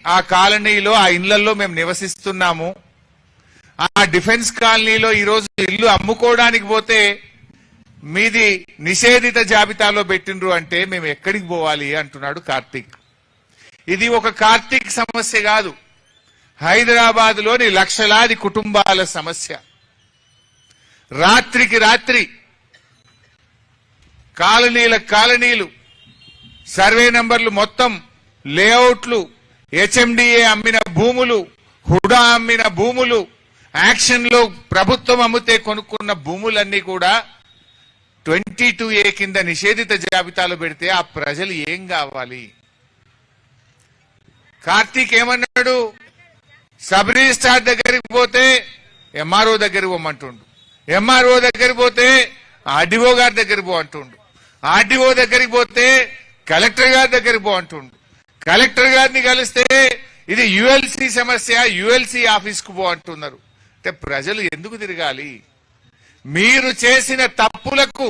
ఆ కాలనీలో ఆ ఇళ్లలో మేము నివసిస్తున్నాము. ఆ డిఫెన్స్ కాలనీలో ఈరోజు ఇల్లు అమ్ముకోవడానికి పోతే మీది నిషేధిత జాబితాలో పెట్టిండ్రు అంటే మేము ఎక్కడికి పోవాలి అంటున్నాడు కార్తీక్. ఇది ఒక కార్తీక్ సమస్య కాదు, హైదరాబాద్ లోని లక్షలాది కుటుంబాల సమస్య. రాత్రికి రాత్రి కాలనీలు సర్వే నంబర్లు మొత్తం లేఅవుట్లు, హెచ్ఎండిఏ అమ్మిన భూములు, హుడా అమ్మిన భూములు, యాక్షన్ లో ప్రభుత్వం అమ్మితే కొనుక్కున్న భూములన్నీ కూడా 22A కింద నిషేధిత జాబితాలో పెడితే ఆ ప్రజలు ఏం కావాలి? కార్తీక్ ఏమన్నాడు? సబ్ రిజిస్ట్రార్ దగ్గరికి పోతే ఎంఆర్ఓ దగ్గరికి పోమంటుండు, ఎంఆర్ఓ దగ్గరికి పోతే ఆర్డీఓ గారి దగ్గరికి పో అంటుండు, ఆర్డీఓ దగ్గరికి పోతే కలెక్టర్ గారి దగ్గరికి పో అంటుండు, కలెక్టర్ గారిని కలిస్తే ఇది యుఎల్సి సమస్య, యుఎల్సి ఆఫీస్ కు పో అంటున్నారు. అంటే ప్రజలు ఎందుకు తిరగాలి? మీరు చేసిన తప్పులకు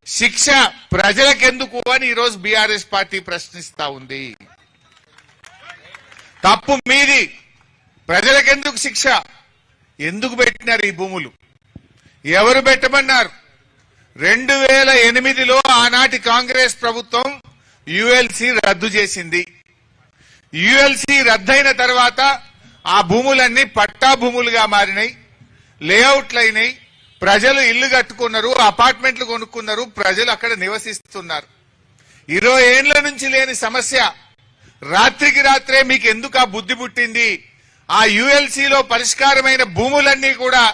శిక్ష ప్రజలకెందుకు అని ఈరోజు బీఆర్ఎస్ పార్టీ ప్రశ్నిస్తా ఉంది. తప్పు మీది, ప్రజలకెందుకు శిక్ష? ఎందుకు పెట్టినారు ఈ భూములు? ఎవరు పెట్టమన్నారు? 2008లో ఆనాటి కాంగ్రెస్ ప్రభుత్వం యుఎల్సి రద్దు చేసింది. యుఎల్సి రద్దయిన తర్వాత ఆ భూములన్నీ పట్టా భూములుగా మారినాయి, లేఅవుట్లు అయినాయి, ప్రజలు ఇల్లు కట్టుకున్నారు, అపార్ట్మెంట్లు కొనుక్కున్నారు, ప్రజలు అక్కడ నివసిస్తున్నారు. 20 ఏళ్ల నుంచి లేని సమస్య రాత్రికి రాత్రే మీకు ఎందుకు ఆ బుద్ధి పుట్టింది? ఆ యుఎల్సిలో పరిష్కారమైన భూములన్నీ కూడా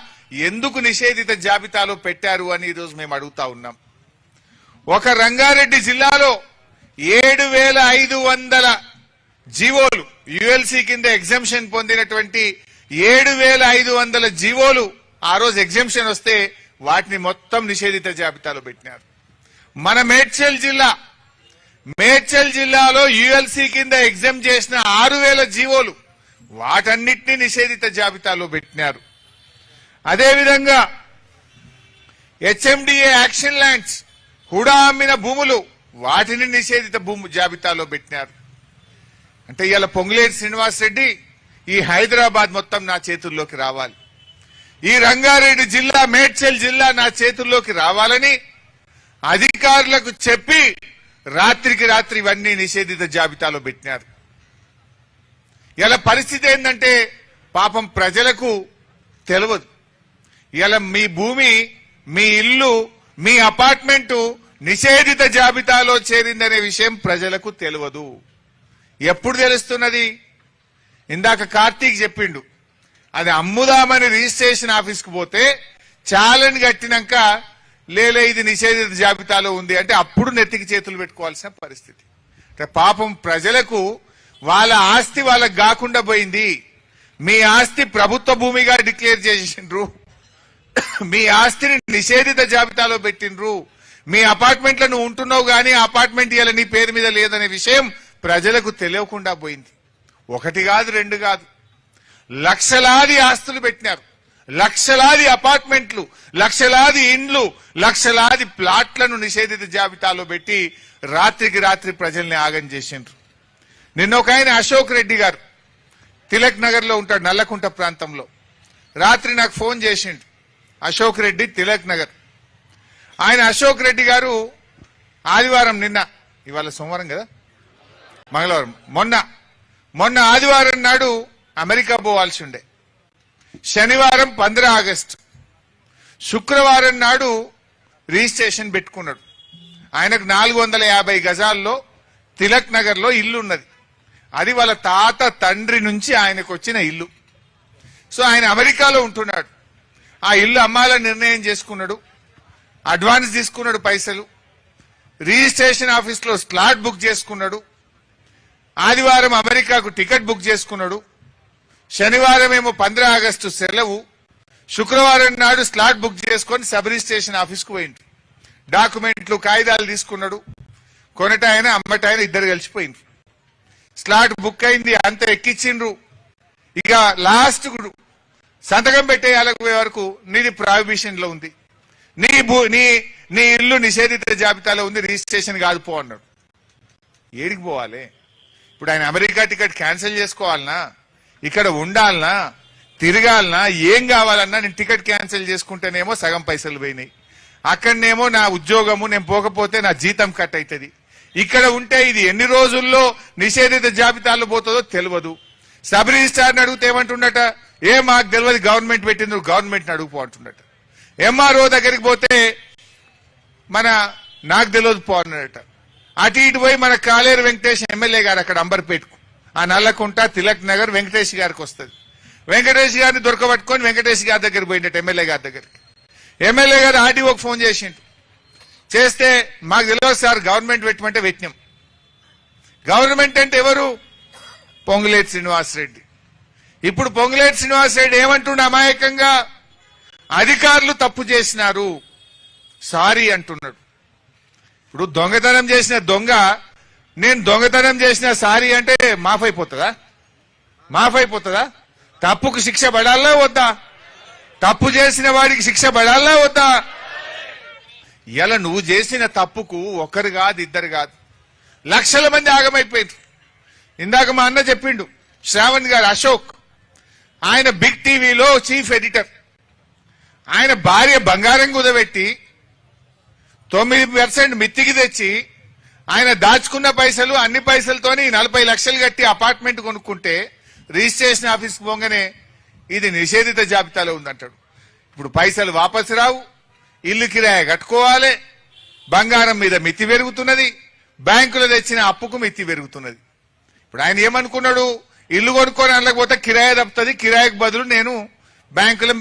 ఎందుకు నిషేధిత జాబితాలో పెట్టారు అని ఈరోజు మేము అడుగుతా ఉన్నాం. ఒక రంగారెడ్డి జిల్లాలో 7500 జీవోలు, యుఎల్సి కింద ఎగ్జంప్షన్ పొందినటువంటి 7500 జీవోలు ఆ రోజు ఎగ్జంప్షన్ వస్తే వాటిని మొత్తం నిషేధిత జాబితాలో పెట్టినారు. మన మేడ్చల్ జిల్లాలో యుఎల్సి కింద ఎగ్జామ్ చేసిన 6000 జీవోలు, వాటన్నిటినీ నిషేధిత జాబితాలో పెట్టినారు. అదేవిధంగా హెచ్ఎండిఏ యాక్షన్ ల్యాండ్స్, హుడా అమ్మిన భూములు, వాటిని నిషేధిత జాబితాలో పెట్టినారు. అంటే ఇవాళ పొంగులేటి శ్రీనివాస్ రెడ్డి ఈ హైదరాబాద్ మొత్తం నా చేతుల్లోకి రావాలి, ఈ రంగారెడ్డి జిల్లా, మేడ్చల్ జిల్లా నా చేతుల్లోకి రావాలని అధికారులకు చెప్పి రాత్రికి రాత్రి ఇవన్నీ నిషేధిత జాబితాలో పెట్టినారు. ఇలా పరిస్థితి ఏంటంటే పాపం ప్రజలకు తెలియదు. ఇలా మీ భూమి, మీ ఇల్లు, మీ అపార్ట్మెంటు నిషేధిత జాబితాలో చేరిందనే విషయం ప్రజలకు తెలియదు. ఎప్పుడు తెలుస్తున్నది? ఇందాక కార్తీక్ చెప్పిండు, అది అమ్ముదామని రిజిస్ట్రేషన్ ఆఫీస్కి పోతే ఛాలెంజ్ కట్టినాక లేలే ఇది నిషేధిత జాబితాలో ఉంది అంటే అప్పుడు నెత్తికి చేతులు పెట్టుకోవాల్సిన పరిస్థితి. అంటే పాపం ప్రజలకు వాళ్ళ ఆస్తి వాళ్ళకు కాకుండా పోయింది. మీ ఆస్తి ప్రభుత్వ భూమిగా డిక్లేర్ చేసిండ్రు, మీ ఆస్తిని నిషేధిత జాబితాలో పెట్టిండ్రు, మీ అపార్ట్మెంట్లను ఉంటున్నావు గానీ అపార్ట్మెంట్ ఇవాళ నీ పేరు మీద లేదనే విషయం ప్రజలకు తెలియకుండా పోయింది. ఒకటి కాదు, రెండు కాదు, లక్షలాది ఆస్తులు పెట్టినారు, లక్షలాది అపార్ట్మెంట్లు, లక్షలాది ఇండ్లు, లక్షలాది ప్లాట్లను నిషేధిత జాబితాలో పెట్టి రాత్రికి రాత్రి ప్రజల్ని ఆగం చేసిండ్రు. నిన్న ఒక ఆయన అశోక్ రెడ్డి గారు తిలక్ నగర్ లో ఉంటాడు, నల్లకుంట ప్రాంతంలో. రాత్రి నాకు ఫోన్ చేసిండు, అశోక్ రెడ్డి, తిలక్ నగర్. ఆయన అశోక్ రెడ్డి గారు ఆదివారం, నిన్న, ఇవాళ సోమవారం కదా, మంగళవారం, మొన్న ఆదివారం నాడు అమెరికా పోవాల్సి ఉండే, శనివారం 15 ఆగస్టు, శుక్రవారం నాడు రిజిస్ట్రేషన్ పెట్టుకున్నాడు. ఆయనకు 450 గజాల్లో తిలక్ నగర్ లో ఇల్లు ఉన్నది. అది వాళ్ళ తాత తండ్రి నుంచి ఆయనకు వచ్చిన ఇల్లు. సో ఆయన అమెరికాలో ఉంటున్నాడు. ఆ ఇల్లు అమ్మాలని నిర్ణయం చేసుకున్నాడు, అడ్వాన్స్ తీసుకున్నాడు పైసలు, రిజిస్ట్రేషన్ ఆఫీస్ లో స్లాట్ బుక్ చేసుకున్నాడు, ఆదివారం అమెరికాకు టికెట్ బుక్ చేసుకున్నాడు, శనివారం ఏమో 15 ఆగస్టు సెలవు, శుక్రవారం నాడు స్లాట్ బుక్ చేసుకొని సబ్ రిజిస్ట్రేషన్ ఆఫీస్కు పోయిండు. డాక్యుమెంట్లు, కాగితాలు తీసుకున్నాడు. కొనటాయన అమ్మటాయన ఇద్దరు కలిసిపోయిండ్రు. స్లాట్ బుక్ అయింది, అంత ఎక్కించిండ్రు. ఇక లాస్ట్ సంతకం పెట్టేయాలకి వరకు నీది ప్రాహిబిషన్ లో ఉంది, నీ ఇల్లు నిషేధిత జాబితాలో ఉంది, రిజిస్ట్రేషన్ కాదు పో అన్నాడు. ఏడికి పోవాలి? ఇప్పుడు ఆయన అమెరికా టికెట్ క్యాన్సిల్ చేసుకోవాలనా, ఇక్కడ ఉండాలనా, తిరగాలనా, ఏం కావాలన్నా నేను టికెట్ క్యాన్సిల్ చేసుకుంటేనేమో సగం పైసలు పోయినాయి, అక్కడనేమో నా ఉద్యోగము నేను పోకపోతే నా జీతం కట్ అవుతుంది, ఇక్కడ ఉంటే ఇది ఎన్ని రోజుల్లో నిషేధిత జాబితాలో పోతుందో తెలియదు. సబ్ రిజిస్ట్రార్ని అడిగితే ఏమంటుండట, మాకు తెలియదు గవర్నమెంట్ పెట్టింది, గవర్నమెంట్ని అడుగుపో అంటుండట. ఎంఆర్ఓ దగ్గరికి పోతే నాకు తెలియదు పో అన్నాడట. అటు ఇటు పోయి మన కాలేరు వెంకటేష్ ఎమ్మెల్యే గారు అక్కడ అంబర్పేటకు, ఆ నల్లకుంట తిలక్ నగర్ వెంకటేష్ గారికి వస్తుంది. వెంకటేష్ గారిని దొరకబట్టుకొని వెంకటేష్ గారి దగ్గర పోయిండట, ఎమ్మెల్యే గారి దగ్గరికి. ఎమ్మెల్యే గారు ఆర్డీఓకి ఫోన్ చేసిండు. చేస్తే మాకు తెలియదు సార్, గవర్నమెంట్ పెట్టమంటే పెట్టినాం. గవర్నమెంట్ అంటే ఎవరు? పొంగులేటి శ్రీనివాసరెడ్డి. ఇప్పుడు పొంగులేటి శ్రీనివాసరెడ్డి ఏమంటుండ అమాయకంగా, అధికారులు తప్పు చేసినారు సారీ అంటున్నాడు. ఇప్పుడు దొంగతనం చేసిన దొంగ నేను దొంగతనం చేసిన సారీ అంటే మాఫ్ అయిపోతుందా? మాఫ్ అయిపోతుందా? తప్పుకు శిక్ష పడాలా వద్దా? తప్పు చేసిన వాడికి శిక్ష పడాలా వద్దా? ఇలా నువ్వు చేసిన తప్పుకు ఒకరు కాదు, ఇద్దరు కాదు, లక్షల మంది ఆగమైపోయారు. ఇందాక మా అన్న చెప్పిండు, శ్రావణ్ గారు అశోక్, ఆయన బిగ్ టీవీలో చీఫ్ ఎడిటర్. ఆయన భార్య బంగారం కుదబెట్టి 9% మిత్తికి తెచ్చి ఆయన దాచుకున్న పైసలు అన్ని పైసలతోని 40 లక్షలు కట్టి అపార్ట్మెంట్ కొనుక్కుంటే రిజిస్ట్రేషన్ ఆఫీస్కి పోగానే ఇది నిషేధిత జాబితాలో ఉందంటాడు. ఇప్పుడు పైసలు వాపసు రావు, ఇల్లు కిరాయి కట్టుకోవాలి, బంగారం మీద మిత్తి పెరుగుతున్నది, బ్యాంకులో తెచ్చిన అప్పుకు మిత్తి పెరుగుతున్నది. ఇప్పుడు ఆయన ఏమనుకున్నాడు, ఇల్లు కొనుక్కొని అనలేకపోతే కిరాయి తప్పుతుంది, కిరాయికి బదులు నేను బ్యాంకులో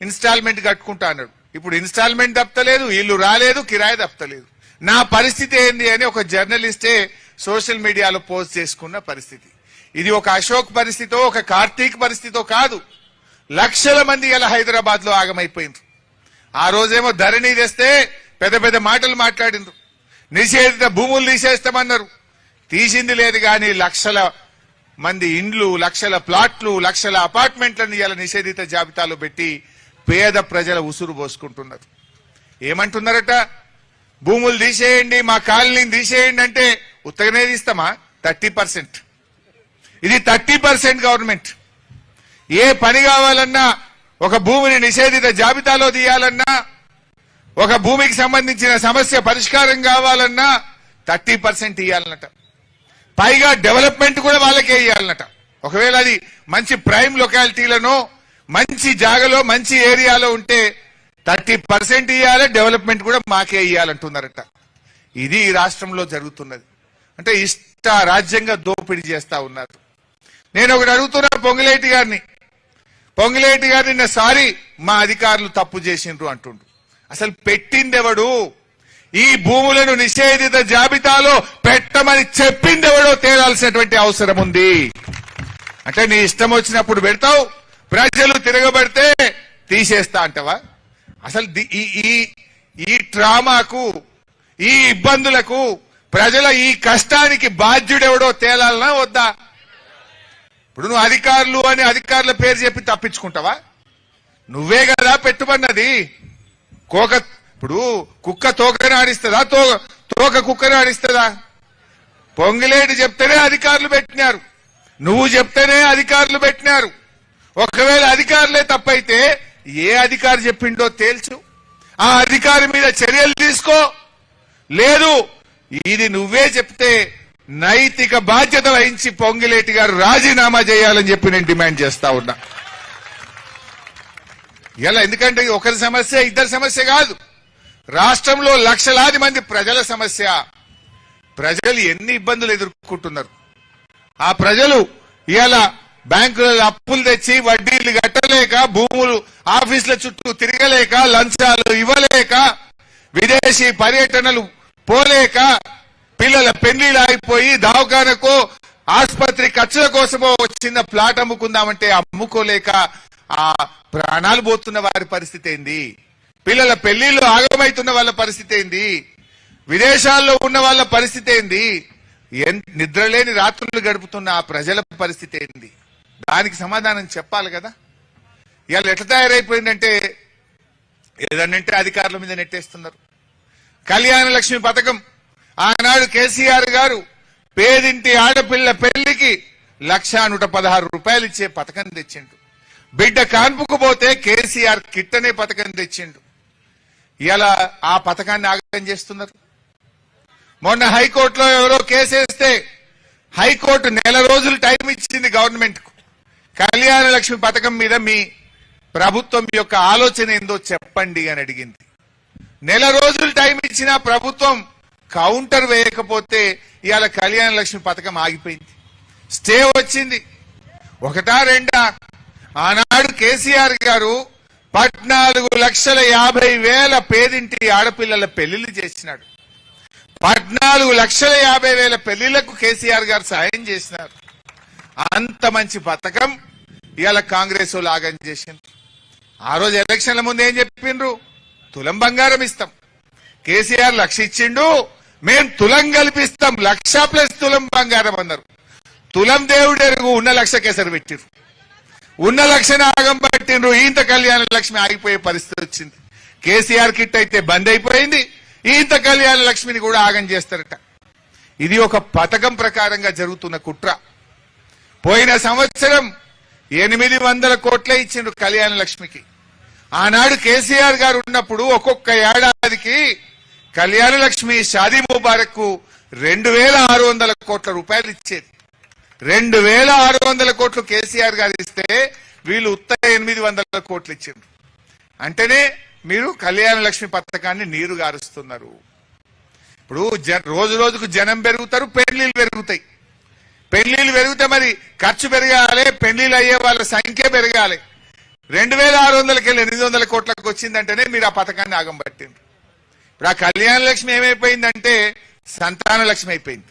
ఇన్స్టాల్మెంట్ కట్టుకుంటా అన్నాడు. ఇప్పుడు ఇన్స్టాల్మెంట్ తప్పలేదు, ఇల్లు రాలేదు, కిరాయి తప్పలేదు. నా పరిస్థితి ఏంది అని ఒక జర్నలిస్టే సోషల్ మీడియాలో పోస్ట్ చేసుకున్న పరిస్థితి. ఇది ఒక అశోక్ పరిస్థితో ఒక కార్తీక్ పరిస్థితో కాదు, లక్షల మంది ఇలా హైదరాబాద్ లో ఆగమైపోయింది. ఆ రోజేమో ధరణి తెస్తే పెద్ద పెద్ద మాటలు మాట్లాడిండ్రు, నిషేధిత భూములు తీసేస్తామన్నారు. తీసింది లేదు కానీ లక్షల మంది ఇండ్లు, లక్షల ప్లాట్లు, లక్షల అపార్ట్మెంట్లను ఇలా నిషేధిత జాబితాలో పెట్టి పేద ప్రజల ఉసురు పోసుకుంటున్నారు. ఏమంటున్నారట, భూములు తీసేయండి, మా కాలనీని తీసేయండి అంటే ఉత్తగనే తీస్తామా? 30%. ఇది 30% గవర్నమెంట్. ఏ పని కావాలన్నా, ఒక భూమిని నిషేధిత జాబితాలో తీయాలన్నా, ఒక భూమికి సంబంధించిన సమస్య పరిష్కారం కావాలన్నా 30% ఇవ్వాలన్నట. పైగా డెవలప్మెంట్ కూడా వాళ్ళకే ఇవ్వాలన్నట. ఒకవేళ అది మంచి ప్రైమ్ లొకాలిటీలను మంచి జాగలో మంచి ఏరియాలో ఉంటే 30% ఇవ్వాలి, డెవలప్మెంట్ కూడా మాకే ఇవ్వాలంటున్నారట. ఇది ఈ రాష్ట్రంలో జరుగుతున్నది. అంటే ఇష్ట రాజ్యంగా దోపిడీ చేస్తా ఉన్నారు. నేను ఒకటి అడుగుతున్నా పొంగులేటి గారిని, పొంగులేటి గారు నిన్న సారీ మా అధికారులు తప్పు చేసిండ్రు అంటుండ్రు. అసలు పెట్టిందెవడు? ఈ భూములను నిషేధిత జాబితాలో పెట్టమని చెప్పిందెవడో తేలాల్సినటువంటి అవసరం ఉంది. అంటే నీ ఇష్టం వచ్చినప్పుడు పెడతావు, ప్రజలు తిరగబడితే తీసేస్తా అంటవా? అసలు ఈ ట్రామాకు, ఈ ఇబ్బందులకు, ప్రజల ఈ కష్టానికి బాధ్యుడెవడో తేలాలనా వద్దా? ఇప్పుడు నువ్వు అధికారులు అని అధికారుల పేరు చెప్పి తప్పించుకుంటావా? నువ్వే కదా పెట్టుబడినది. ఇప్పుడు కుక్క తోకని ఆడిస్తుందా, తోక కుక్కని ఆడిస్తుందా? పొంగిలేటి చెప్తేనే అధికారులు పెట్టినారు, నువ్వు చెప్తేనే అధికారులు పెట్టినారు. ఒకవేళ అధికారులే తప్పైతే ఏ అధికారి చెప్పిండో తేల్చు, ఆ అధికారి మీద చర్యలు తీసుకో. లేదు ఇది నువ్వే చెప్తే నైతిక బాధ్యత వహించి పొంగిలేటి గారు రాజీనామా చేయాలని చెప్పి నేను డిమాండ్ చేస్తా ఉన్నా. ఇలా ఎందుకంటే ఒకరి సమస్య, ఇద్దరి సమస్య కాదు, రాష్ట్రంలో లక్షలాది మంది ప్రజల సమస్య. ప్రజలు ఎన్ని ఇబ్బందులు ఎదుర్కొంటున్నారు. ఆ ప్రజలు ఇలా బ్యాంకులలో అప్పులు తెచ్చి వడ్డీలు కట్టలేక, భూములు ఆఫీసుల చుట్టూ తిరగలేక, లంచాలు ఇవ్వలేక, విదేశీ పర్యటనలు పోలేక, పిల్లల పెళ్లిళ్ళు ఆగిపోయి దవాఖానకు ఆసుపత్రి ఖర్చుల కోసమో చిన్న ప్లాట్ అమ్ముకుందామంటే అమ్ముకోలేక ఆ ప్రాణాలు పోతున్న వారి పరిస్థితి ఏంది? పిల్లల పెళ్లిళ్ళు ఆగమైతున్న వాళ్ళ పరిస్థితి ఏంది? విదేశాల్లో ఉన్న వాళ్ళ పరిస్థితి ఏంది? నిద్రలేని రాత్రులు గడుపుతున్న ఆ ప్రజల పరిస్థితి ఏంది? దానికి సమాధానం చెప్పాలి కదా. ఇవాళ ఎట్లా తయారైపోయిందంటే ఏదన్నంటే అధికారుల మీద నెట్టేస్తున్నారు. కళ్యాణ లక్ష్మి పథకం ఆనాడు కేసీఆర్ గారు పేదింటి ఆడపిల్ల పెళ్లికి 1,116 రూపాయలు ఇచ్చే పథకం తెచ్చిండు. బిడ్డ కాన్పుకు పోతే కేసీఆర్ కిట్ అనే పథకం తెచ్చిండు. ఇలా ఆ పథకాన్ని ఆగం చేస్తున్నారు. మొన్న హైకోర్టులో ఎవరో కేసేస్తే హైకోర్టు 1 రోజులు టైం ఇచ్చింది గవర్నమెంట్ కు. కళ్యాణ లక్ష్మి పథకం మీద మీ ప్రభుత్వం యొక్క ఆలోచన ఏందో చెప్పండి అని అడిగింది. 1 రోజులు టైం ఇచ్చిన ప్రభుత్వం కౌంటర్ వేయకపోతే ఇవాళ కళ్యాణ లక్ష్మి పథకం ఆగిపోయింది. స్టే వచ్చింది. 1 2 ఆనాడు కేసీఆర్ గారు 14,50,000 పేదింటి ఆడపిల్లల పెళ్లిళ్లు చేసినాడు. 14,50,000 పెళ్లిళ్లకు కేసీఆర్ గారు సాయం చేసినారు. అంత మంచి పథకం ఇవాళ కాంగ్రెస్ వాళ్ళు ఆగం చేసింది. ఆ రోజు ఎలక్షన్ల ముందు ఏం చెప్పిండ్రు? తులం బంగారం ఇస్తాం. కేసీఆర్ 1,00,000 ఇచ్చిండు, మేం తులం కల్పిస్తాం, 1,00,000 ప్లస్ తులం బంగారం అన్నారు. తులం దేవుడు ఎరుగు, ఉన్న 1,00,000 కేసరి పెట్టిరు, ఉన్న 1,00,000 ఆగం పట్టిండ్రు. ఇంత కళ్యాణ లక్ష్మి ఆగిపోయే పరిస్థితి వచ్చింది. కేసీఆర్ కిట్ అయితే బంద్ అయిపోయింది, ఇంత కళ్యాణ లక్ష్మిని కూడా ఆగం చేస్తారట. ఇది ఒక పథకం ప్రకారంగా జరుగుతున్న కుట్ర. పోయిన సంవత్సరం 800 కోట్లే ఇచ్చిండ్రు కళ్యాణ లక్ష్మికి. ఆనాడు కేసీఆర్ గారు ఉన్నప్పుడు ఒక్కొక్క ఏడాదికి కళ్యాణ లక్ష్మి షాదీ ముబారక్ కు 2,600 కోట్ల రూపాయలు ఇచ్చేది. 2,600 కోట్లు కేసీఆర్ గారు ఇస్తే వీళ్ళు ఉత్త 800 కోట్లు ఇచ్చిండ్రు. అంటేనే మీరు కళ్యాణ లక్ష్మి పథకాన్ని నీరు గారుస్తున్నారు. ఇప్పుడు రోజు రోజుకు జనం పెరుగుతారు, పెళ్లిళ్ళు పెరుగుతాయి. పెళ్లిళ్ళు పెరిగితే మరి ఖర్చు పెరగాలి, పెళ్లిళ్ళు అయ్యే వాళ్ళ సంఖ్య పెరగాలి. 2,600కి 800 కోట్లకు వచ్చిందంటేనే మీరు ఆ పథకాన్ని ఆగం పట్టిండ్రు. ఇప్పుడు ఆ కళ్యాణ లక్ష్మి ఏమైపోయిందంటే సంతాన లక్ష్మి అయిపోయింది.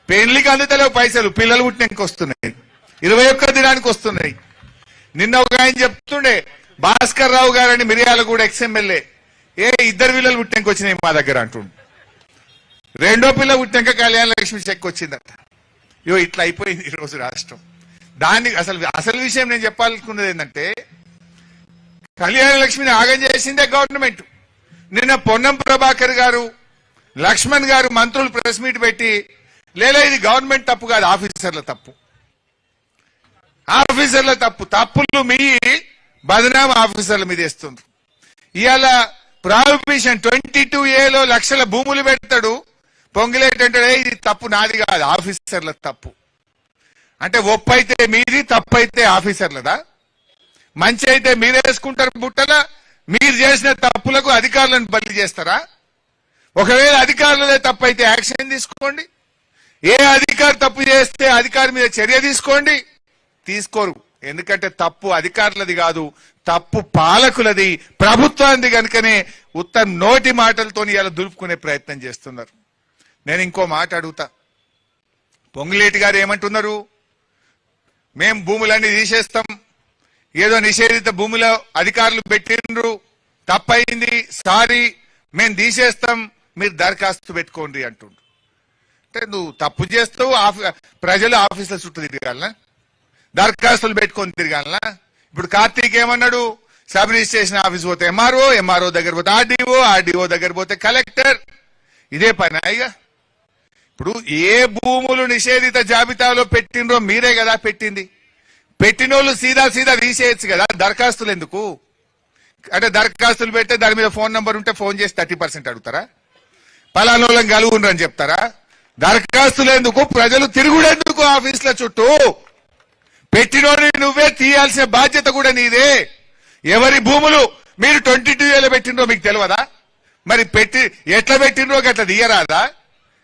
పెళ్లికి అందుతలేవు పైసలు, పిల్లలు పుట్టినాక వస్తున్నాయి, 21 దినానికి వస్తున్నాయి. నిన్న ఒక ఆయన చెప్తుండే, భాస్కర్ రావు గారని మిర్యాలగూడ ఎక్స్ఎమ్మెల్యే, 2 పిల్లలు పుట్టినాక వచ్చినాయి మా దగ్గర అంటుండు. 2వ పిల్ల పుట్టినాక కళ్యాణ లక్ష్మి చెక్ వచ్చిందట. ఇట్లా అయిపోయింది ఈరోజు రాష్ట్రం. దానికి అసలు విషయం నేను చెప్పాలనుకున్నది ఏంటంటే, కళ్యాణ లక్ష్మిని ఆగం చేసిందే గవర్నమెంట్. నిన్న పొన్నం ప్రభాకర్ గారు, లక్ష్మణ్ గారు మంత్రులు ప్రెస్ మీట్ పెట్టి, లేదా ఇది గవర్నమెంట్ తప్పు కాదు, ఆఫీసర్ల తప్పు, ఆఫీసర్ల తప్పు, తప్పులు మీ బదనాం ఆఫీసర్ల మీద వేస్తుండ్రు. ఇవాళ ప్రాహిబిషన్ 22A లక్షల భూములు పెడతాడు, పొంగిలేటంటే ఇది తప్పు నాది కాదు, ఆఫీసర్ల తప్పు. అంటే ఒప్పు అయితే మీది, తప్పు అయితే ఆఫీసర్లదా? మంచి అయితే మీరేసుకుంటారు బుట్టలా? మీరు చేసిన తప్పులకు అధికారులను బదిలీ చేస్తారా? ఒకవేళ అధికారులదే తప్పు అయితే యాక్షన్ తీసుకోండి. ఏ అధికారి తప్పు చేస్తే అధికారి మీద చర్య తీసుకోండి. తీసుకోరు. ఎందుకంటే తప్పు అధికారులది కాదు, తప్పు పాలకులది, ప్రభుత్వానికి. కనుకనే ఉత్తర నోటి మాటలతో ఇలా దులుపుకునే ప్రయత్నం చేస్తున్నారు. నేను ఇంకో మాట అడుగుతా. పొంగులేటి గారు ఏమంటున్నారు? మేం భూములన్నీ తీసేస్తాం, ఏదో నిషేధిత భూముల అధికారులు పెట్టిండ్రు, తప్పయింది, సారీ, మేం తీసేస్తాం, మీరు దరఖాస్తు పెట్టుకోండి అంటుండ్రు. అంటే నువ్వు తప్పు చేస్తావు, ప్రజలు ఆఫీసుల చుట్టూ తిరగాలనా? దరఖాస్తులు పెట్టుకొని తిరగాలనా? ఇప్పుడు కార్తీక్ ఏమన్నాడు? సబ్ రిజిస్ట్రేషన్ ఆఫీస్ పోతే ఎంఆర్ఓ దగ్గర పోతే ఆర్డీఓ దగ్గర పోతే కలెక్టర్. ఇదే పని. ఇక ఇప్పుడు ఏ భూములు నిషేధిత జాబితాలో పెట్టినరో మీరే కదా పెట్టింది. పెట్టినోళ్ళు సీదా తీసేయచ్చు కదా, దరఖాస్తులు ఎందుకు? అంటే దరఖాస్తులు పెడితే దాని మీద ఫోన్ నంబర్ ఉంటే ఫోన్ చేసి 30% అడుగుతారా? పలానోళ్ళని కలుగుండ్రని చెప్తారా? దరఖాస్తులు ఎందుకు? ప్రజలు తిరుగుడెందుకు ఆఫీసుల చుట్టూ? పెట్టినోని నువ్వే తీయాల్సిన బాధ్యత కూడా నీదే. ఎవరి భూములు మీరు 22A పెట్టినరో మీకు తెలియదా? మరి ఎట్లా పెట్టినరో అట్లా తీయరాదా?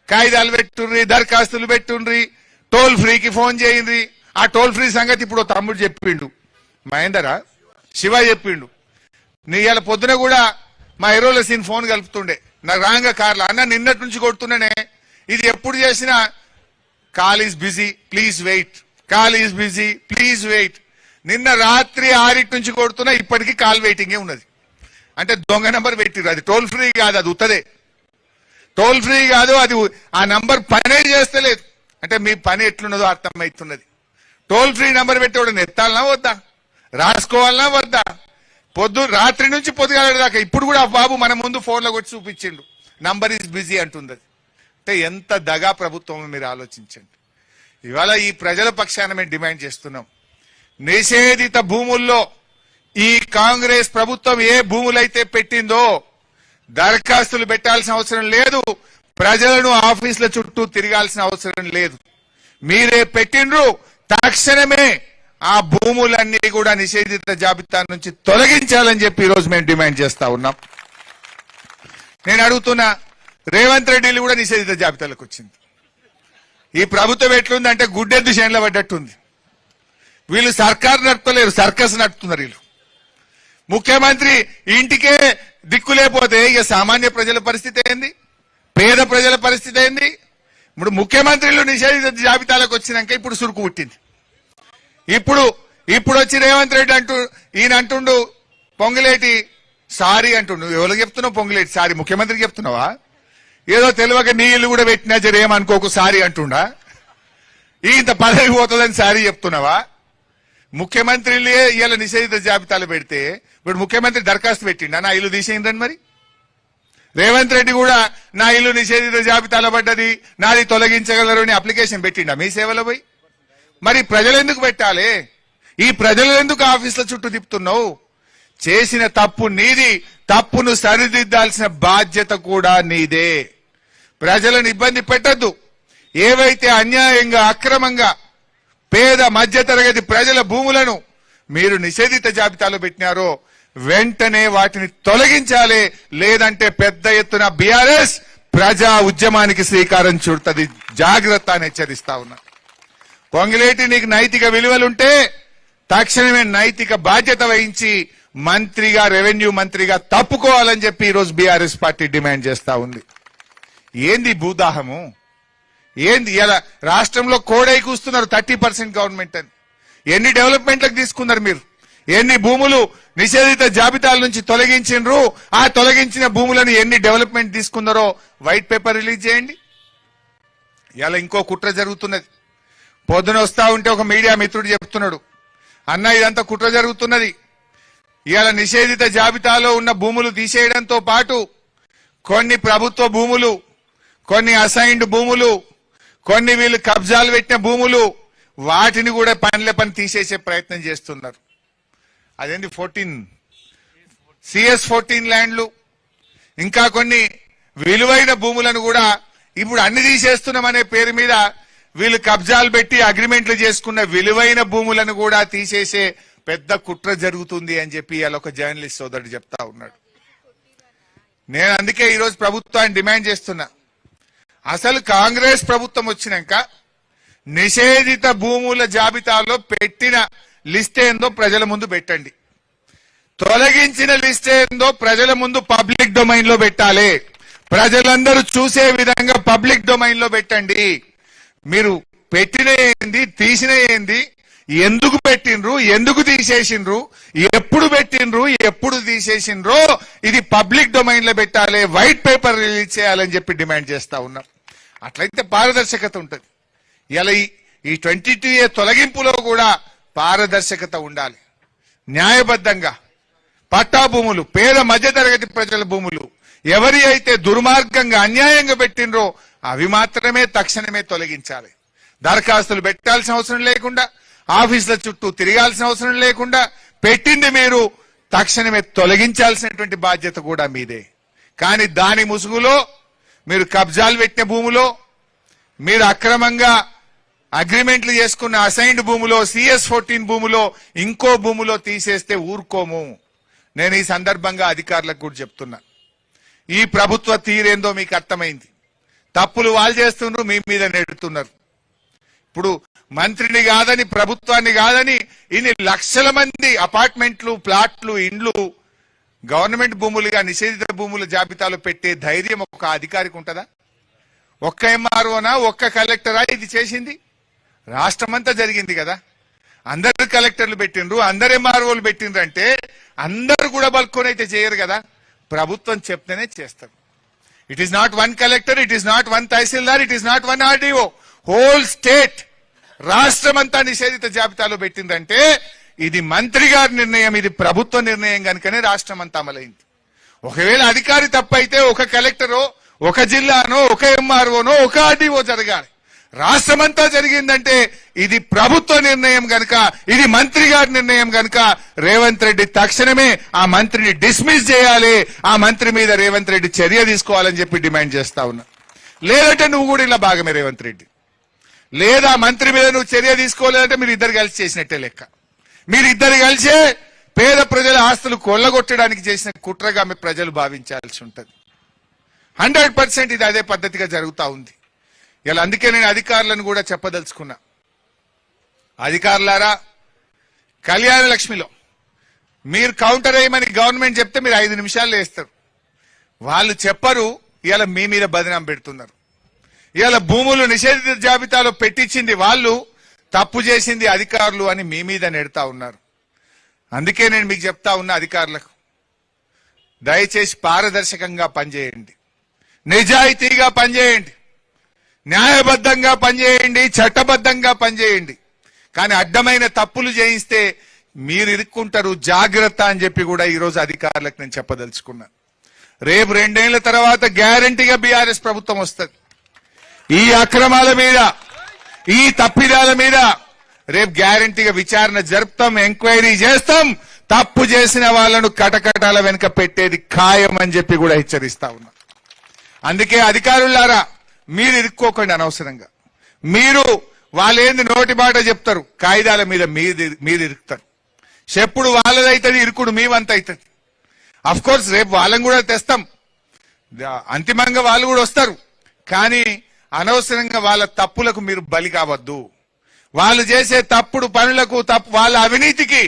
కాగితాలు పెట్టుండ్రి, దరఖాస్తులు పెట్టుండ్రి, టోల్ ఫ్రీకి ఫోన్ చేయండి. ఆ టోల్ ఫ్రీ సంగతి ఇప్పుడు తమ్ముడు చెప్పిండు, మహేందరా శివ చెప్పిండు. నీ ఇలా పొద్దున కూడా మా ఎరోల సీన్ ఫోన్ కలుపుతుండే, నాకు రాంగ కార్ల అన్న నిన్నటి నుంచి కొడుతున్నానే, ఇది ఎప్పుడు చేసినా call is busy please wait, call is busy please wait. నిన్న రాత్రి 6 నుంచి కొడుతున్నా, ఇప్పటికీ కాల్ వెయిటింగే ఉన్నది. అంటే దొంగ నంబర్ పెట్టిరు. అది టోల్ ఫ్రీ కాదు, అది ఉత్తదే. టోల్ ఫ్రీ కాదు, అది ఆ నంబర్ పనే చేస్తలేదు. అంటే మీ పని ఎట్లున్నదో అర్థమవుతున్నది. టోల్ ఫ్రీ నంబర్ పెట్టేవాడు ఎత్తాలనా వద్దా, రాసుకోవాలనా వద్దా? రాత్రి నుంచి పొద్దుగాల దాకా ఇప్పుడు కూడా బాబు మన ముందు ఫోన్లో కొట్టి చూపించిండు, నంబర్ ఈజ్ బిజీ అంటుంది. అంటే ఎంత దగా ప్రభుత్వం మీరు ఆలోచించండి. ఇవాళ ఈ ప్రజల పక్షాన మేము డిమాండ్ చేస్తున్నాం. నిషేధిత భూముల్లో ఈ కాంగ్రెస్ ప్రభుత్వం ఏ భూములైతే పెట్టిందో దరఖాస్తులు పెట్టాల్సిన అవసరం లేదు, ప్రజలను ఆఫీసుల చుట్టూ తిరగాల్సిన అవసరం లేదు. మీరే పెట్టిండ్రు, తక్షణమే ఆ భూములన్నీ కూడా నిషేధిత జాబితా నుంచి తొలగించాలని చెప్పి ఈరోజు మేము డిమాండ్ చేస్తా ఉన్నాం. నేను అడుగుతున్నా, రేవంత్ రెడ్డిలు కూడా నిషేధిత జాబితాలకు వచ్చింది. ఈ ప్రభుత్వం ఎట్లుందంటే గుడ్డెద్దు చేనులో పడ్డట్టుంది. వీళ్ళు సర్కారు నడుపుతలేరు, సర్కస్ నడుపుతున్నారు వీళ్ళు. ముఖ్యమంత్రి ఇంటికే దిక్కు లేకపోతే ఇక సామాన్య ప్రజల పరిస్థితి ఏంది, పేద ప్రజల పరిస్థితి ఏంది? ఇప్పుడు ముఖ్యమంత్రులు నిషేధిత జాబితాలకు వచ్చినాక ఇప్పుడు సురుకు పుట్టింది. ఇప్పుడు వచ్చి రేవంత్ రెడ్డి ఈయన అంటుండు పొంగులేటి సారీ అంటుండు. ఎవరికి చెప్తున్నావు పొంగులేటి సారీ? ముఖ్యమంత్రికి చెప్తున్నావా? ఏదో తెలియక నీళ్లు కూడా పెట్టినా జరేమనుకోకు సారీ అంటుండా? ఇంత పదవి పోతుందని సారీ చెప్తున్నావా? ముఖ్యమంత్రులే ఇలా నిషేధిత జాబితాలు పెడితే ఇప్పుడు ముఖ్యమంత్రి దరఖాస్తు పెట్టిండా నా ఇల్లు తీసేయండి మరి? రేవంత్ రెడ్డి కూడా నా ఇల్లు నిషేధిత జాబితాలో పడ్డది, నాది తొలగించగలరు అని అప్లికేషన్ పెట్టిండా మీ సేవలో పోయి? మరి ప్రజలు ఎందుకు పెట్టాలి? ఈ ప్రజలు ఎందుకు ఆఫీసుల చుట్టూ తిప్పుతున్నావు? చేసిన తప్పు నీది, తప్పును సరిదిద్దాల్సిన బాధ్యత కూడా నీదే. ప్రజలను ఇబ్బంది పెట్టద్దు. ఏవైతే అన్యాయంగా అక్రమంగా పేద మధ్యతరగతి ప్రజల భూములను మీరు నిషేధిత జాబితాలో పెట్టినారో వెంటనే వాటిని తొలగించాలి, లేదంటే పెద్ద ఎత్తున బీఆర్ఎస్ ప్రజా ఉద్యమానికి శ్రీకారం చుడుతుంది. జాగ్రత్త అని హెచ్చరిస్తా ఉన్నా. పొంగిలేటి నీకు నైతిక విలువలుంటే తక్షణమే నైతిక బాధ్యత వహించి మంత్రిగా, రెవెన్యూ మంత్రిగా తప్పుకోవాలని చెప్పి ఈరోజు బీఆర్ఎస్ పార్టీ డిమాండ్ చేస్తా ఉంది. ఏంది భూదాహము? ఏంది ఇలా రాష్ట్రంలో కోడై కూస్తున్నారు 30% గవర్నమెంట్ అని? ఎన్ని డెవలప్మెంట్లకు తీసుకున్నారు మీరు? ఎన్ని భూములు నిషేధిత జాబితాల నుంచి తొలగించిండ్రు? ఆ తొలగించిన భూములను ఎన్ని డెవలప్మెంట్ తీసుకున్నారో వైట్ పేపర్ రిలీజ్ చేయండి. ఇలా ఇంకో కుట్ర జరుగుతున్నది. పొద్దున వస్తా ఉంటే ఒక మీడియా మిత్రుడు చెప్తున్నాడు, అన్న ఇదంతా కుట్ర జరుగుతున్నది. ఇవాళ నిషేధిత జాబితాలో ఉన్న భూములు తీసేయడంతో పాటు కొన్ని ప్రభుత్వ భూములు, కొన్ని అసైన్డ్ భూములు, కొన్ని వీళ్ళు కబ్జాలు పెట్టిన భూములు, వాటిని కూడా పని తీసేసే ప్రయత్నం చేస్తున్నారు. అదేంటి 14 CS14 ల్యాండ్లు, ఇంకా కొన్ని విలువైన భూములను కూడా ఇప్పుడు అన్ని తీసేస్తున్నామనే పేరు మీద వీళ్ళు కబ్జాలు పెట్టి అగ్రిమెంట్లు చేసుకున్న విలువైన భూములను కూడా తీసేసే పెద్ద కుట్ర జరుగుతుంది అని చెప్పి ఇవాళ ఒక జర్నలిస్ట్ సోదరుడు చెప్తా ఉన్నాడు. నేను అందుకే ఈరోజు ప్రభుత్వాన్ని డిమాండ్ చేస్తున్నా, అసలు కాంగ్రెస్ ప్రభుత్వం వచ్చినాక నిషేధిత భూముల జాబితాలో పెట్టిన లిస్ట్ ఏందో ప్రజల ముందు పెట్టండి, తొలగించిన లిస్ట్ ఏందో ప్రజల ముందు పబ్లిక్ డొమైన్ లో పెట్టాలి, ప్రజలందరూ చూసే విధంగా పబ్లిక్ డొమైన్ లో పెట్టండి. మీరు పెట్టిన ఏంది, తీసిన ఏంది, ఎందుకు పెట్టిండ్రు, ఎందుకు తీసేసిండ్రు, ఎప్పుడు పెట్టిండ్రు, ఎప్పుడు తీసేసిండ్రో ఇది పబ్లిక్ డొమైన్ లో పెట్టాలి, వైట్ పేపర్ రిలీజ్ చేయాలని చెప్పి డిమాండ్ చేస్తా ఉన్నారు. అట్లయితే పారదర్శకత ఉంటుంది. ఇలా ఈ 22A తొలగింపులో కూడా పారదర్శకత ఉండాలి. న్యాయబద్ధంగా పట్టా భూములు, పేద మధ్యతరగతి ప్రజల భూములు ఎవరి అయితే దుర్మార్గంగా అన్యాయంగా పెట్టినరో అవి మాత్రమే తక్షణమే తొలగించాలి. దరఖాస్తులు పెట్టాల్సిన అవసరం లేకుండా, ఆఫీసుల చుట్టూ తిరగాల్సిన అవసరం లేకుండా పెట్టింది మీరు తక్షణమే తొలగించాల్సినటువంటి బాధ్యత కూడా మీదే. కానీ దాని ముసుగులో మీరు కబ్జాలు పెట్టిన భూములో, మీరు అక్రమంగా అగ్రిమెంట్లు చేసుకున్న అసైన్డ్ భూములో, CS14 భూములో, ఇంకో భూములో తీసేస్తే ఊరుకోము. నేను ఈ సందర్భంగా అధికారులకు కూడా చెప్తున్నా, ఈ ప్రభుత్వ తీరేందో మీకు అర్థమైంది. తప్పులు వాళ్ళు చేస్తున్నారు, మీ మీద నెడుతున్నారు. ఇప్పుడు మంత్రిని కాదని, ప్రభుత్వాన్ని కాదని ఇన్ని లక్షల మంది అపార్ట్మెంట్లు, ప్లాట్లు, ఇండ్లు గవర్నమెంట్ భూములుగా నిషేధిత భూముల జాబితాలో పెట్టే ధైర్యం ఒక అధికారికి ఉంటుందా? ఒక్క MROనా, ఒక్క కలెక్టరా ఇది చేసింది? రాష్ట్రమంతా జరిగింది కదా. అందరు కలెక్టర్లు పెట్టిండ్రు, అందరు MROలు పెట్టిండ్రు అంటే అందరు కూడా బల్కొనైతే చేయరు కదా. ప్రభుత్వం చెప్తేనే చేస్తారు. It is not one collector, it is not one tahsildar, it is not one RDO. Whole state, రాష్ట్రమంతా నిషేధిత జాబితాలో పెట్టిందంటే ఇది మంత్రి గారి నిర్ణయం, ఇది ప్రభుత్వ నిర్ణయం కనుకనే రాష్ట్రం అంతా అమలైంది. ఒకవేళ అధికారి తప్పైతే ఒక కలెక్టరో ఒక జిల్లానో ఒక ఎంఆర్ఓనో ఒక ఆర్డీఓ జరగాలి. రాష్ట్రమంతా జరిగిందంటే ఇది ప్రభుత్వ నిర్ణయం గనుక, ఇది మంత్రి గారి నిర్ణయం గనుక రేవంత్ రెడ్డి తక్షణమే ఆ మంత్రిని డిస్మిస్ చేయాలి, ఆ మంత్రి మీద రేవంత్ రెడ్డి చర్య తీసుకోవాలని చెప్పి డిమాండ్ చేస్తా ఉన్నా. లేదంటే నువ్వు కూడా ఇలా భాగమే రేవంత్ రెడ్డి. లేదా మంత్రి మీద నువ్వు చర్య తీసుకోలేదంటే మీరు ఇద్దరు కలిసి చేసినట్టే లెక్క. మీరిద్దరు కలిసే పేద ప్రజల ఆస్తులు కొల్లగొట్టడానికి చేసిన కుట్రగా ప్రజలు భావించాల్సి ఉంటుంది. 100% ఇది అదే పద్ధతిగా జరుగుతూ ఉంది. ఇలా అందుకే నేను అధికారులను కూడా చెప్పదలుచుకున్నా. అధికారులారా, కళ్యాణ లక్ష్మిలో మీరు కౌంటర్ వేయమని గవర్నమెంట్ చెప్తే మీరు 5 నిమిషాల్లో వేస్తారు. వాళ్ళు చెప్పరు, ఇలా మీ మీద బదనాం పెడుతున్నారు. ఇలా భూములు నిషేధిత జాబితాలో పెట్టించింది వాళ్ళు, తప్పు చేసింది అధికారులు అని మీ మీద నెడతా ఉన్నారు. అందుకే నేను మీకు చెప్తా ఉన్నా, అధికారులకు దయచేసి పారదర్శకంగా పనిచేయండి, నిజాయితీగా పనిచేయండి, న్యాయబద్ధంగా పనిచేయండి, చట్టబద్ధంగా పనిచేయండి. కానీ అడ్డమైన తప్పులు చేయిస్తే మీరు ఇరుక్కుంటారు, జాగ్రత్త అని చెప్పి కూడా ఈరోజు అధికారులకు నేను చెప్పదలుచుకున్నా. రేపు 2 ఏళ్ల తర్వాత గ్యారంటీగా బీఆర్ఎస్ ప్రభుత్వం వస్తుంది. ఈ అక్రమాల మీద, ఈ తప్పిదాల మీద రేపు గ్యారంటీగా విచారణ జరుపుతాం, ఎంక్వైరీ చేస్తాం. తప్పు చేసిన వాళ్లను కటకటాల వెనుక పెట్టేది ఖాయం అని చెప్పి కూడా హెచ్చరిస్తా ఉన్నా. అందుకే అధికారులారా, మీరు ఇరుక్కోకండి అనవసరంగా. మీరు వాళ్ళేంది నోటి మాట చెప్తారు, కాయిదాల మీద మీరు ఇరుకుతారు. చెప్పుడు వాళ్ళదైతుంది, ఇరుకుడు మీ వంత అవుతుంది. అఫ్ కోర్స్ రేపు వాళ్ళని కూడా తెస్తాం, అంతిమంగా వాళ్ళు కూడా వస్తారు. కానీ అనవసరంగా వాళ్ళ తప్పులకు మీరు బలి కావద్దు. వాళ్ళు చేసే తప్పుడు పనులకు, వాళ్ళ అవినీతికి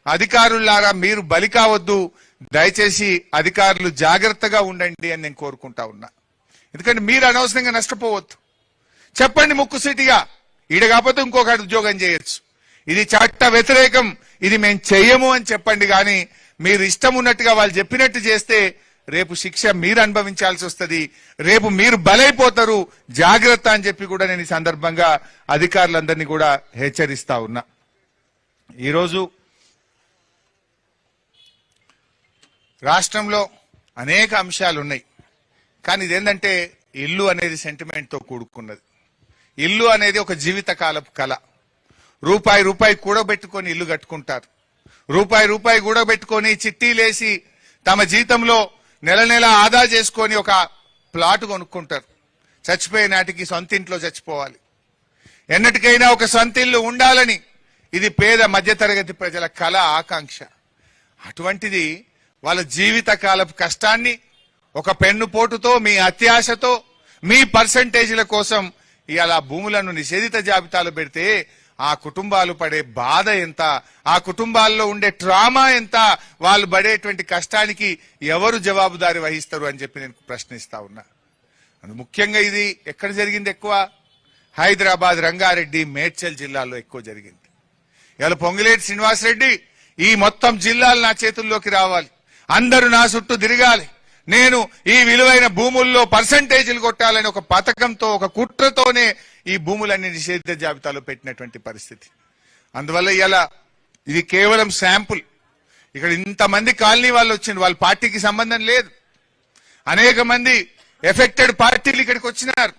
అధికారులారా మీరు బలి కావద్దు. దయచేసి అధికారులు జాగ్రత్తగా ఉండండి అని నేను కోరుకుంటా ఉన్నా. ఎందుకంటే మీరు అనవసరంగా నష్టపోవద్దు. చెప్పండి ముక్కుసూటిగా, ఈడ కాకపోతే ఇంకొక ఉద్యోగం చేయొచ్చు, ఇది చట్ట వ్యతిరేకం, ఇది మేము చెయ్యము అని చెప్పండి. కానీ మీరు ఇష్టం ఉన్నట్టుగా వాళ్ళు చెప్పినట్టు చేస్తే రేపు శిక్ష మీరు అనుభవించాల్సి వస్తుంది, రేపు మీరు బలైపోతారు. జాగ్రత్త అని చెప్పి కూడా నేను ఈ సందర్భంగా అధికారులందరినీ కూడా హెచ్చరిస్తా ఉన్నా. ఈరోజు రాష్ట్రంలో అనేక అంశాలు ఉన్నాయి. కానీ ఇదేంటంటే ఇల్లు అనేది సెంటిమెంట్తో కూడుకున్నది. ఇల్లు అనేది ఒక జీవితకాలపు కళ. రూపాయి కూడబెట్టుకొని ఇల్లు కట్టుకుంటారు. రూపాయి కూడబెట్టుకొని చిట్టీలేసి తమ జీతంలో నెల నెల ఆదా చేసుకొని ఒక ప్లాట్ కొనుక్కుంటారు. చచ్చిపోయే నాటికి సొంత ఇంట్లో చచ్చిపోవాలి. ఎన్నటికైనా ఒక సొంత ఇల్లు ఉండాలని ఇది పేద మధ్యతరగతి ప్రజల కళ, ఆకాంక్ష. అటువంటిది వాళ్ళ జీవితకాలపు కష్టాన్ని ఒక పెన్నుపోటుతో, మీ అత్యాశతో, మీ పర్సంటేజీల కోసం ఇలా భూములను నిషేధిత జాబితాలో పెడితే ఆ కుటుంబాలు పడే బాధ ఎంత, ఆ కుటుంబాల్లో ఉండే ట్రామా ఎంత, వాళ్ళు పడేటువంటి కష్టానికి ఎవరు జవాబుదారి వహిస్తారు అని చెప్పి నేను ప్రశ్నిస్తా ఉన్నా. ముఖ్యంగా ఇది ఎక్కడ జరిగింది ఎక్కువ? హైదరాబాద్, రంగారెడ్డి, మేడ్చల్ జిల్లాల్లో ఎక్కువ జరిగింది. ఇవాళ పొంగులేటి శ్రీనివాసరెడ్డి, ఈ మొత్తం జిల్లాలు నా చేతుల్లోకి రావాలి, అందరూ నా చుట్టూ తిరగాలి, నేను ఈ విలువైన భూముల్లో పర్సంటేజీలు కొట్టాలని ఒక పథకంతో, ఒక కుట్రతోనే ఈ భూములన్నీ నిషేధిత జాబితాలో పెట్టినటువంటి పరిస్థితి. అందువల్ల ఇలా ఇది కేవలం శాంపుల్. ఇక్కడ ఇంతమంది కాలనీ వాళ్ళు వచ్చిండ్రు, వాళ్ళ పార్టీకి సంబంధం లేదు. అనేక మంది ఎఫెక్టెడ్ పార్టీలు ఇక్కడికి వచ్చినారు.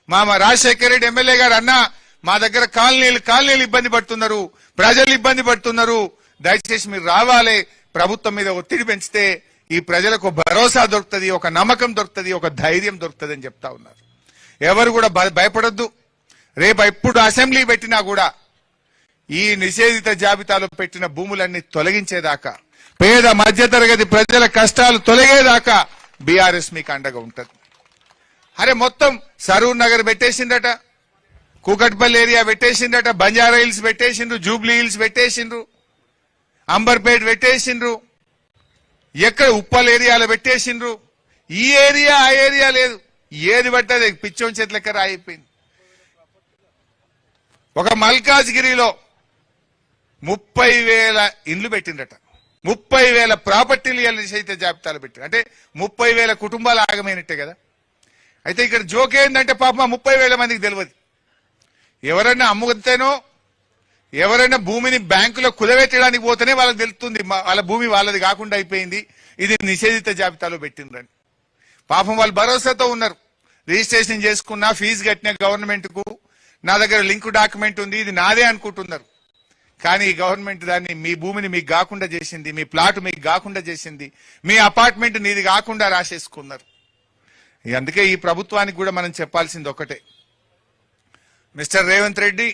మా రాజశేఖర రెడ్డి ఎమ్మెల్యే గారు, అన్నా మా దగ్గర కాలనీలు ఇబ్బంది పడుతున్నారు, ప్రజలు ఇబ్బంది పడుతున్నారు, దయచేసి మీరు రావాలి, ప్రభుత్వం మీద ఒత్తిడి పెంచితే ఈ ప్రజలకు భరోసా దొరుకుతుంది, ఒక నమ్మకం దొరుకుతుంది, ఒక ధైర్యం దొరుకుతుంది అని చెప్తా ఉన్నారు. ఎవరు కూడా భయపడొద్దు. రేపు ఎప్పుడు అసెంబ్లీ పెట్టినా కూడా ఈ నిషేధిత జాబితాలో పెట్టిన భూములన్నీ తొలగించేదాకా, పేద మధ్యతరగతి ప్రజల కష్టాలు తొలగేదాకా బీఆర్ఎస్ మీకు అండగా ఉంటుంది. అరే మొత్తం సరూర్ నగర్ పెట్టేసిండట, కూకట్పల్లి ఏరియా పెట్టేసిండట, బంజారా హిల్స్ పెట్టేసిండ్రు, జూబ్లీ హిల్స్ పెట్టేసిండ్రు, అంబర్పేట్ పెట్టేసిండ్రు, ఎక్కడ ఉప్పల్ ఏరియాలో పెట్టేసిండ్రు. ఈ ఏరియా ఆ ఏరియా లేదు, ఏది పట్టది పిచ్చోని చేతులెక్క రాయిపోయింది. ఒక మల్కాజ్గిరిలో 30,000 ఇండ్లు పెట్టిండట, 30,000 ప్రాపర్టీలు నిషేధిత జాబితాలు పెట్టారు. అంటే 30,000 కుటుంబాలు ఆగమైనట్టే కదా. అయితే ఇక్కడ జోక్ ఏంటంటే పాపం 30,000 మందికి తెలియదు. ఎవరన్నా అమ్ముతేనో, ఎవరైనా భూమిని బ్యాంకులో కుదవెట్టడానికి పోతేనే వాళ్ళకి తెలుస్తుంది వాళ్ళ భూమి వాళ్ళది కాకుండా అయిపోయింది, ఇది నిషేధిత జాబితాలో పెట్టిండ్రని. పాపం వాళ్ళు భరోసాతో ఉన్నారు. రిజిస్ట్రేషన్ చేసుకున్నా, ఫీజు కట్టిన గవర్నమెంట్ కు, నా దగ్గర లింక్ డాక్యుమెంట్ ఉంది, ఇది నాదే అనుకుంటున్నారు. కానీ ఈ గవర్నమెంట్ దాన్ని, మీ భూమిని మీకు కాకుండా చేసింది, మీ ప్లాట్ మీకు కాకుండా చేసింది, మీ అపార్ట్మెంట్ నీది కాకుండా రాసేసుకున్నారు. అందుకే ఈ ప్రభుత్వానికి కూడా మనం చెప్పాల్సింది ఒకటే, మిస్టర్ రేవంత్ రెడ్డి,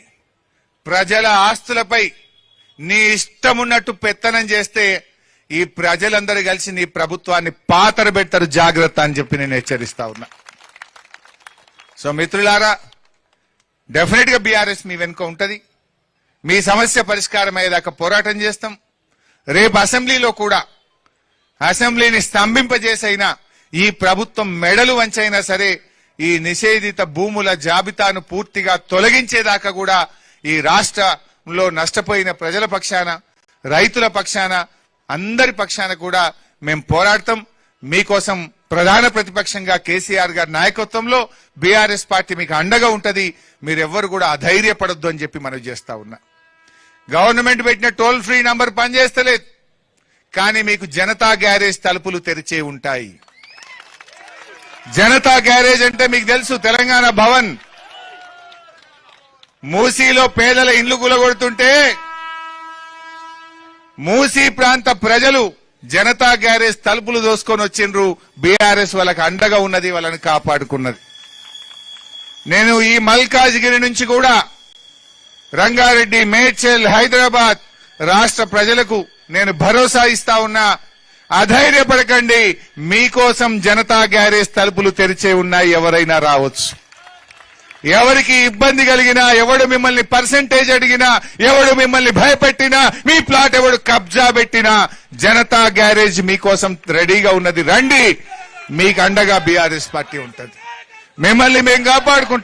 ప్రజల ఆస్తులపై నీ ఇష్టమున్నట్టు పెత్తనం చేస్తే ఈ ప్రజలందరూ కలిసి నీ ప్రభుత్వాన్ని పాతర పెడతారు, జాగ్రత్త అని చెప్పి నేను హెచ్చరిస్తా ఉన్నా. సో మిత్రులారా, డెఫినెట్ గా బీఆర్ఎస్ మీ వెనుక ఉంటది. మీ సమస్య పరిష్కారం అయ్యేదాకా పోరాటం చేస్తాం. రేపు అసెంబ్లీలో కూడా, అసెంబ్లీని స్తంభింపజేసైనా, ఈ ప్రభుత్వం మెడలు వంచైనా సరే ఈ నిషేధిత భూముల జాబితాను పూర్తిగా తొలగించేదాకా కూడా ఈ రాష్ట్రంలో నష్టపోయిన ప్రజల పక్షాన, రైతుల పక్షాన, అందరి పక్షాన కూడా మేము పోరాడతాం. మీకోసం ప్రధాన ప్రతిపక్షంగా కేసీఆర్ గారి నాయకత్వంలో బీఆర్ఎస్ పార్టీ మీకు అండగా ఉంటది. మీరెవ్వరు కూడా అధైర్యపడొద్దు అని చెప్పి మనం చేస్తా ఉన్నా. గవర్నమెంట్ పెట్టిన టోల్ ఫ్రీ నంబర్ పనిచేస్తలేదు, కానీ మీకు జనతా గ్యారేజ్ తలుపులు తెరిచే ఉంటాయి. జనతా గ్యారేజ్ అంటే మీకు తెలుసు, తెలంగాణ భవన్ మూసీలో పేదల ఇండ్లు కూలగొడుతుంటే మూసీ ప్రాంత ప్రజలు జనతా గ్యారేజ్ తలుపులు దోసుకొని వచ్చిండ్రు. బీఆర్ఎస్ వాళ్ళకి అండగా ఉన్నది, వాళ్ళని కాపాడుకున్నది. నేను ఈ మల్కాజ్గిరి నుంచి కూడా రంగారెడ్డి, మేడ్చల్, హైదరాబాద్ రాష్ట్ర ప్రజలకు నేను భరోసా ఇస్తా ఉన్నా, అధైర్యపడకండి. మీకోసం జనతా గ్యారేజ్ తలుపులు తెరిచే ఉన్నాయి. ఎవరైనా రావచ్చు. ఎవరికి ఇబ్బంది కలిగినా, ఎవడు మిమ్మల్ని పర్సెంటేజ్ అడిగినా, ఎవడు మిమ్మల్ని భయపెట్టినా, మీ ప్లాట్ ఎవడు కబ్జా పెట్టినా, జనతా గ్యారేజ్ మీకోసం రెడీగా ఉన్నది. రండి, మీకు అండగా బీఆర్ఎస్ పార్టీ ఉంటుంది. మిమ్మల్ని మేము కాపాడుకుంటాం.